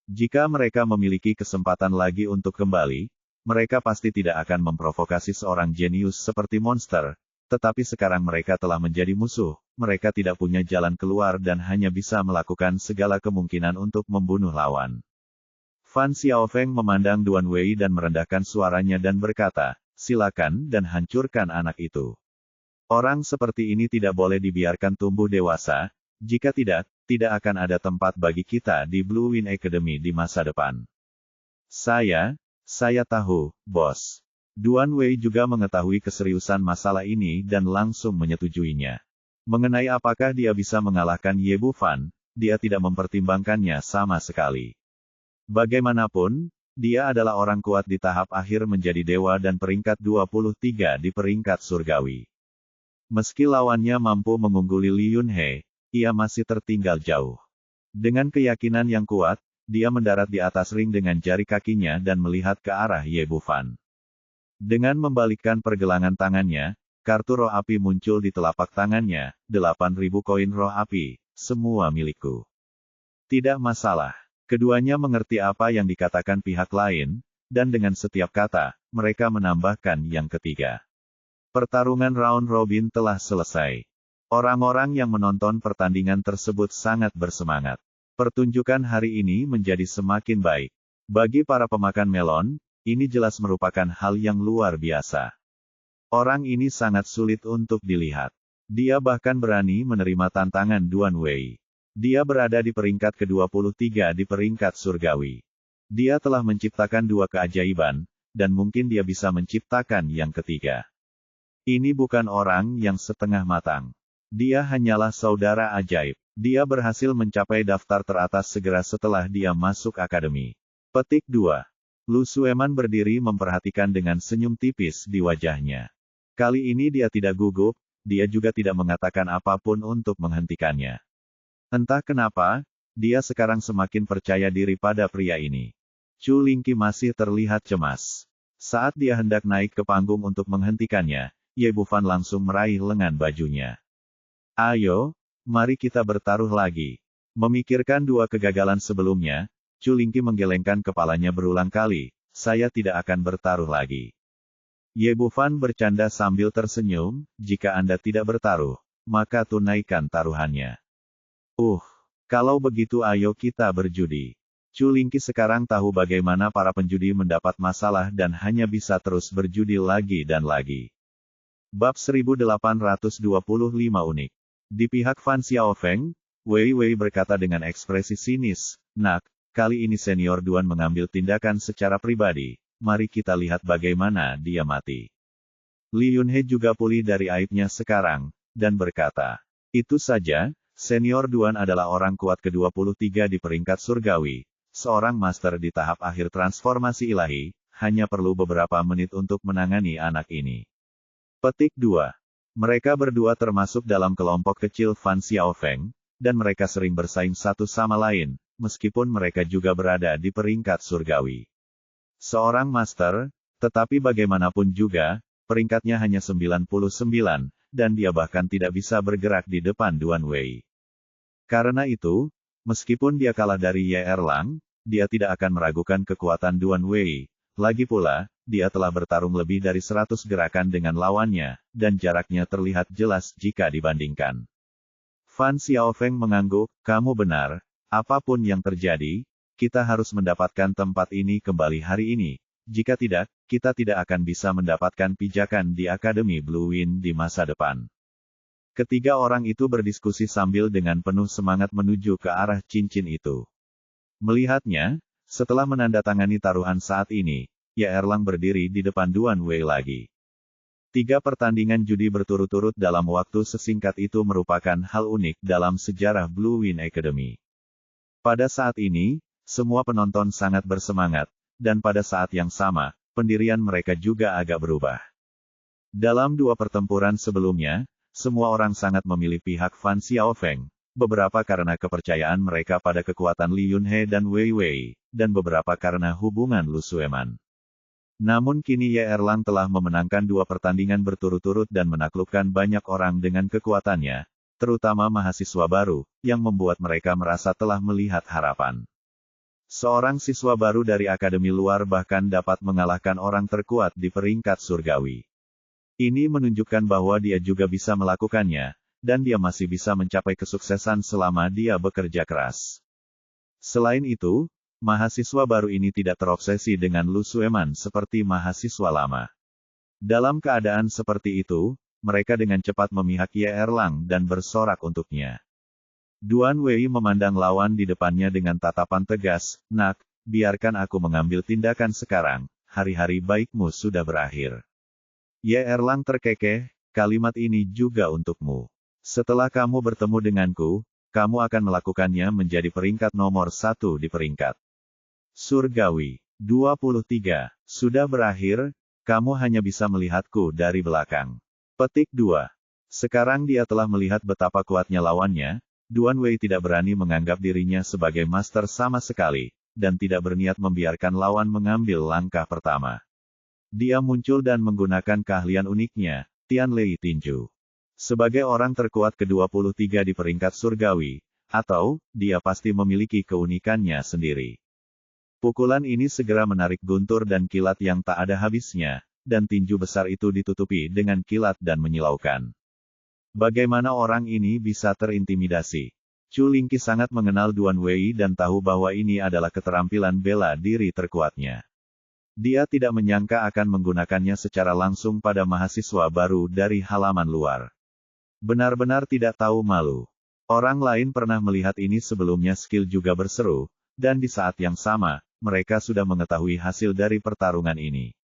Jika mereka memiliki kesempatan lagi untuk kembali, mereka pasti tidak akan memprovokasi seorang jenius seperti monster, tetapi sekarang mereka telah menjadi musuh, mereka tidak punya jalan keluar dan hanya bisa melakukan segala kemungkinan untuk membunuh lawan. Fan Xiaofeng memandang Duan Wei dan merendahkan suaranya dan berkata, silakan dan hancurkan anak itu. Orang seperti ini tidak boleh dibiarkan tumbuh dewasa, jika tidak, tidak akan ada tempat bagi kita di Blue Wind Academy di masa depan. Saya tahu, bos. Duan Wei juga mengetahui keseriusan masalah ini dan langsung menyetujuinya. Mengenai apakah dia bisa mengalahkan Ye Bufan, dia tidak mempertimbangkannya sama sekali. Bagaimanapun, dia adalah orang kuat di tahap akhir menjadi dewa dan peringkat 23 di peringkat surgawi. Meski lawannya mampu mengungguli Li Yunhe, ia masih tertinggal jauh. Dengan keyakinan yang kuat, dia mendarat di atas ring dengan jari kakinya dan melihat ke arah Ye Bufan. Dengan membalikkan pergelangan tangannya, kartu roh api muncul di telapak tangannya, 8.000 koin roh api, semua milikku. Tidak masalah. Keduanya mengerti apa yang dikatakan pihak lain, dan dengan setiap kata, mereka menambahkan yang ketiga. Pertarungan round robin telah selesai. Orang-orang yang menonton pertandingan tersebut sangat bersemangat. Pertunjukan hari ini menjadi semakin baik. Bagi para pemakan melon, ini jelas merupakan hal yang luar biasa. Orang ini sangat sulit untuk dilihat. Dia bahkan berani menerima tantangan Duan Wei. Dia berada di peringkat ke-23 di peringkat surgawi. Dia telah menciptakan dua keajaiban, dan mungkin dia bisa menciptakan yang ketiga. Ini bukan orang yang setengah matang. Dia hanyalah saudara ajaib. Dia berhasil mencapai daftar teratas segera setelah dia masuk akademi. Petik 2. Lu Sueman berdiri memperhatikan dengan senyum tipis di wajahnya. Kali ini dia tidak gugup, dia juga tidak mengatakan apapun untuk menghentikannya. Entah kenapa, dia sekarang semakin percaya diri pada pria ini. Chu Lingqi masih terlihat cemas. Saat dia hendak naik ke panggung untuk menghentikannya, Ye Bufan langsung meraih lengan bajunya. Ayo, mari kita bertaruh lagi. Memikirkan dua kegagalan sebelumnya, Chu Lingqi menggelengkan kepalanya berulang kali, saya tidak akan bertaruh lagi. Ye Bufan bercanda sambil tersenyum, jika Anda tidak bertaruh, maka tunaikan taruhannya. Kalau begitu ayo kita berjudi. Chu Lingqi sekarang tahu bagaimana para penjudi mendapat masalah dan hanya bisa terus berjudi lagi dan lagi. Bab 1825 unik. Di pihak Fan Xiaofeng, Wei Wei berkata dengan ekspresi sinis, "Nak, kali ini senior Duan mengambil tindakan secara pribadi, mari kita lihat bagaimana dia mati." Li Yunhe juga pulih dari aibnya sekarang, dan berkata, "Itu saja, senior Duan adalah orang kuat ke-23 di peringkat surgawi, seorang master di tahap akhir transformasi ilahi, hanya perlu beberapa menit untuk menangani anak ini." Petik 2. Mereka berdua termasuk dalam kelompok kecil Fan Xiaofeng, dan mereka sering bersaing satu sama lain, meskipun mereka juga berada di peringkat surgawi. Seorang master, tetapi bagaimanapun juga, peringkatnya hanya 99, dan dia bahkan tidak bisa bergerak di depan Duan Wei. Karena itu, meskipun dia kalah dari Ye Erlang, dia tidak akan meragukan kekuatan Duan Wei. Lagi pula, dia telah bertarung lebih dari 100 gerakan dengan lawannya, dan jaraknya terlihat jelas jika dibandingkan. Fan Xiaofeng mengangguk, kamu benar, apapun yang terjadi, kita harus mendapatkan tempat ini kembali hari ini. Jika tidak, kita tidak akan bisa mendapatkan pijakan di Akademi Blue Wind di masa depan. Ketiga orang itu berdiskusi sambil dengan penuh semangat menuju ke arah cincin itu. Melihatnya, setelah menandatangani taruhan saat ini, Ye Erlang berdiri di depan Duan Wei lagi. 3 pertandingan judi berturut-turut dalam waktu sesingkat itu merupakan hal unik dalam sejarah Blue Wind Academy. Pada saat ini, semua penonton sangat bersemangat, dan pada saat yang sama, pendirian mereka juga agak berubah. Dalam 2 pertempuran sebelumnya, semua orang sangat memilih pihak Fan Xiaofeng, beberapa karena kepercayaan mereka pada kekuatan Li Yunhe dan Wei Wei, dan beberapa karena hubungan Lu Sueman. Namun kini Ye Erlang telah memenangkan 2 pertandingan berturut-turut dan menaklukkan banyak orang dengan kekuatannya, terutama mahasiswa baru, yang membuat mereka merasa telah melihat harapan. Seorang siswa baru dari akademi luar bahkan dapat mengalahkan orang terkuat di peringkat surgawi. Ini menunjukkan bahwa dia juga bisa melakukannya, dan dia masih bisa mencapai kesuksesan selama dia bekerja keras. Selain itu, mahasiswa baru ini tidak terobsesi dengan Lu Sueman seperti mahasiswa lama. Dalam keadaan seperti itu, mereka dengan cepat memihak Ye Erlang dan bersorak untuknya. Duan Wei memandang lawan di depannya dengan tatapan tegas, "Nak, biarkan aku mengambil tindakan sekarang, hari-hari baikmu sudah berakhir." Ye Erlang terkekeh, "Kalimat ini juga untukmu. Setelah kamu bertemu denganku, kamu akan melakukannya menjadi peringkat nomor 1 di peringkat surgawi. 23. Sudah berakhir, kamu hanya bisa melihatku dari belakang." Petik 2. Sekarang dia telah melihat betapa kuatnya lawannya, Duan Wei tidak berani menganggap dirinya sebagai master sama sekali, dan tidak berniat membiarkan lawan mengambil langkah pertama. Dia muncul dan menggunakan keahlian uniknya, Tian Lei Tinju. Sebagai orang terkuat ke-23 di peringkat surgawi, atau, dia pasti memiliki keunikannya sendiri. Pukulan ini segera menarik guntur dan kilat yang tak ada habisnya, dan tinju besar itu ditutupi dengan kilat dan menyilaukan. Bagaimana orang ini bisa terintimidasi? Chu Lingqi sangat mengenal Duan Wei dan tahu bahwa ini adalah keterampilan bela diri terkuatnya. Dia tidak menyangka akan menggunakannya secara langsung pada mahasiswa baru dari halaman luar. Benar-benar tidak tahu malu. Orang lain pernah melihat ini sebelumnya, skill juga berseru, dan di saat yang sama, mereka sudah mengetahui hasil dari pertarungan ini.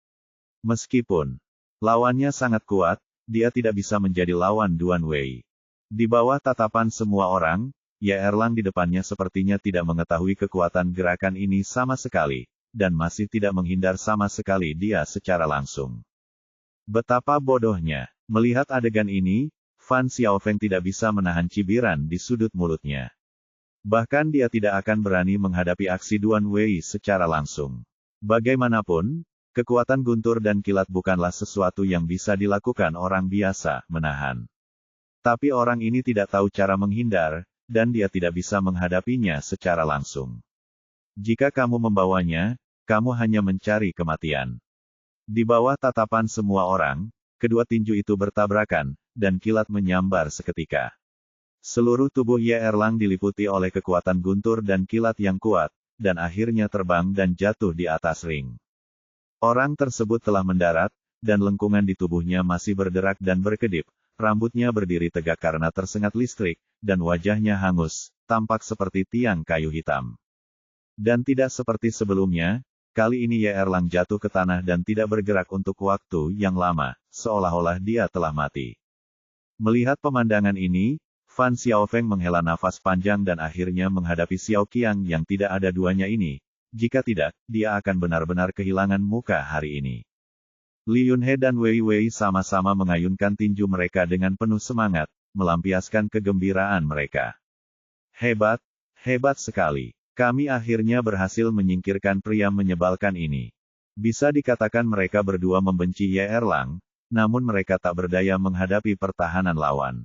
Meskipun lawannya sangat kuat, dia tidak bisa menjadi lawan Duan Wei. Di bawah tatapan semua orang, Ye Erlang di depannya sepertinya tidak mengetahui kekuatan gerakan ini sama sekali, dan masih tidak menghindar sama sekali dia secara langsung. Betapa bodohnya. Melihat adegan ini, Fan Xiaofeng tidak bisa menahan cibiran di sudut mulutnya. Bahkan dia tidak akan berani menghadapi aksi Duan Wei secara langsung. Bagaimanapun, kekuatan guntur dan kilat bukanlah sesuatu yang bisa dilakukan orang biasa, menahan. Tapi orang ini tidak tahu cara menghindar, dan dia tidak bisa menghadapinya secara langsung. Jika kamu membawanya, kamu hanya mencari kematian. Di bawah tatapan semua orang, kedua tinju itu bertabrakan, dan kilat menyambar seketika. Seluruh tubuh Ye Erlang diliputi oleh kekuatan guntur dan kilat yang kuat, dan akhirnya terbang dan jatuh di atas ring. Orang tersebut telah mendarat, dan lengkungan di tubuhnya masih berderak dan berkedip, rambutnya berdiri tegak karena tersengat listrik, dan wajahnya hangus, tampak seperti tiang kayu hitam. Dan tidak seperti sebelumnya, kali ini Ye Erlang jatuh ke tanah dan tidak bergerak untuk waktu yang lama, seolah-olah dia telah mati. Melihat pemandangan ini, Fan Xiaofeng menghela nafas panjang dan akhirnya menghadapi Xiao Qiang yang tidak ada duanya ini. Jika tidak, dia akan benar-benar kehilangan muka hari ini. Li Yunhe dan Wei Wei sama-sama mengayunkan tinju mereka dengan penuh semangat, melampiaskan kegembiraan mereka. Hebat, hebat sekali. Kami akhirnya berhasil menyingkirkan pria menyebalkan ini. Bisa dikatakan mereka berdua membenci Ye Erlang, namun mereka tak berdaya menghadapi pertahanan lawan.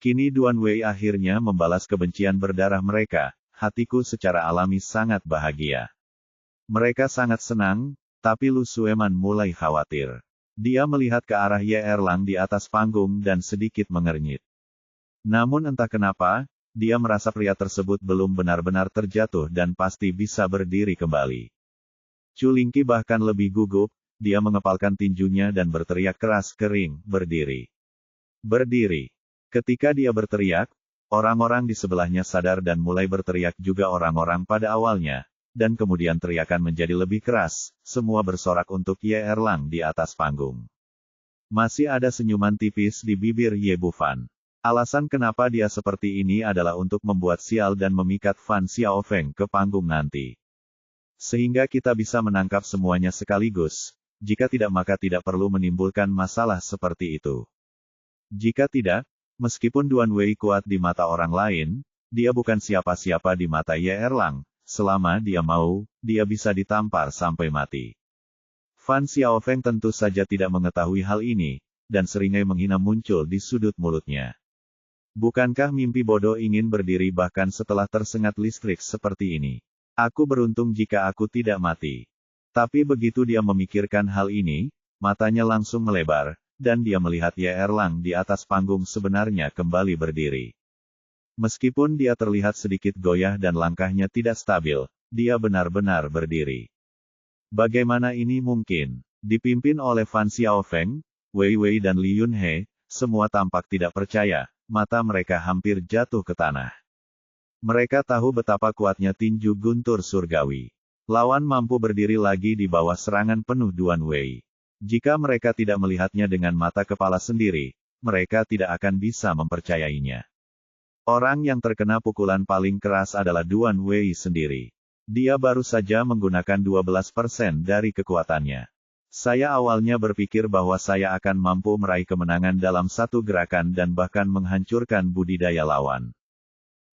Kini Duan Wei akhirnya membalas kebencian berdarah mereka, hatiku secara alami sangat bahagia. Mereka sangat senang, tapi Lu Sueman mulai khawatir. Dia melihat ke arah Ye Erlang di atas panggung dan sedikit mengernyit. Namun entah kenapa, dia merasa pria tersebut belum benar-benar terjatuh dan pasti bisa berdiri kembali. Chu Lingqi bahkan lebih gugup, dia mengepalkan tinjunya dan berteriak keras ke ring, berdiri. Berdiri. Ketika dia berteriak, orang-orang di sebelahnya sadar dan mulai berteriak juga orang-orang pada awalnya, dan kemudian teriakan menjadi lebih keras, semua bersorak untuk Ye Erlang di atas panggung. Masih ada senyuman tipis di bibir Ye Bufan. Alasan kenapa dia seperti ini adalah untuk membuat sial dan memikat Fan Xiaofeng ke panggung nanti. Sehingga kita bisa menangkap semuanya sekaligus, jika tidak maka tidak perlu menimbulkan masalah seperti itu. Jika tidak, meskipun Duan Wei kuat di mata orang lain, dia bukan siapa-siapa di mata Ye Erlang. Selama dia mau, dia bisa ditampar sampai mati. Fan Xiaofeng tentu saja tidak mengetahui hal ini, dan seringai menghina muncul di sudut mulutnya. Bukankah mimpi bodoh ingin berdiri bahkan setelah tersengat listrik seperti ini? Aku beruntung jika aku tidak mati. Tapi begitu dia memikirkan hal ini, matanya langsung melebar, dan dia melihat Ye Erlang di atas panggung sebenarnya kembali berdiri. Meskipun dia terlihat sedikit goyah dan langkahnya tidak stabil, dia benar-benar berdiri. Bagaimana ini mungkin? Dipimpin oleh Fan Xiaofeng, Wei Wei dan Li Yunhe, semua tampak tidak percaya, mata mereka hampir jatuh ke tanah. Mereka tahu betapa kuatnya tinju guntur surgawi. Lawan mampu berdiri lagi di bawah serangan penuh Duan Wei. Jika mereka tidak melihatnya dengan mata kepala sendiri, mereka tidak akan bisa mempercayainya. Orang yang terkena pukulan paling keras adalah Duan Wei sendiri. Dia baru saja menggunakan 12% dari kekuatannya. Saya awalnya berpikir bahwa saya akan mampu meraih kemenangan dalam satu gerakan dan bahkan menghancurkan budidaya lawan.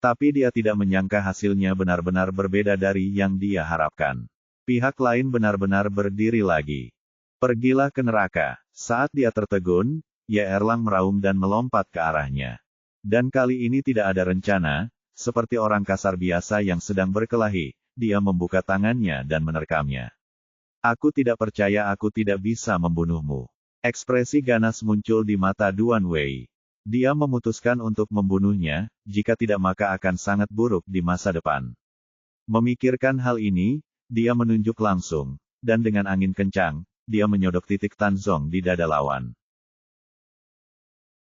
Tapi dia tidak menyangka hasilnya benar-benar berbeda dari yang dia harapkan. Pihak lain benar-benar berdiri lagi. Pergilah ke neraka. Saat dia tertegun, Ye Erlang meraung dan melompat ke arahnya. Dan kali ini tidak ada rencana, seperti orang kasar biasa yang sedang berkelahi, dia membuka tangannya dan menerkamnya. Aku tidak percaya aku tidak bisa membunuhmu. Ekspresi ganas muncul di mata Duan Wei. Dia memutuskan untuk membunuhnya, jika tidak maka akan sangat buruk di masa depan. Memikirkan hal ini, dia menunjuk langsung, dan dengan angin kencang, dia menyodok titik Tan Zong di dada lawan.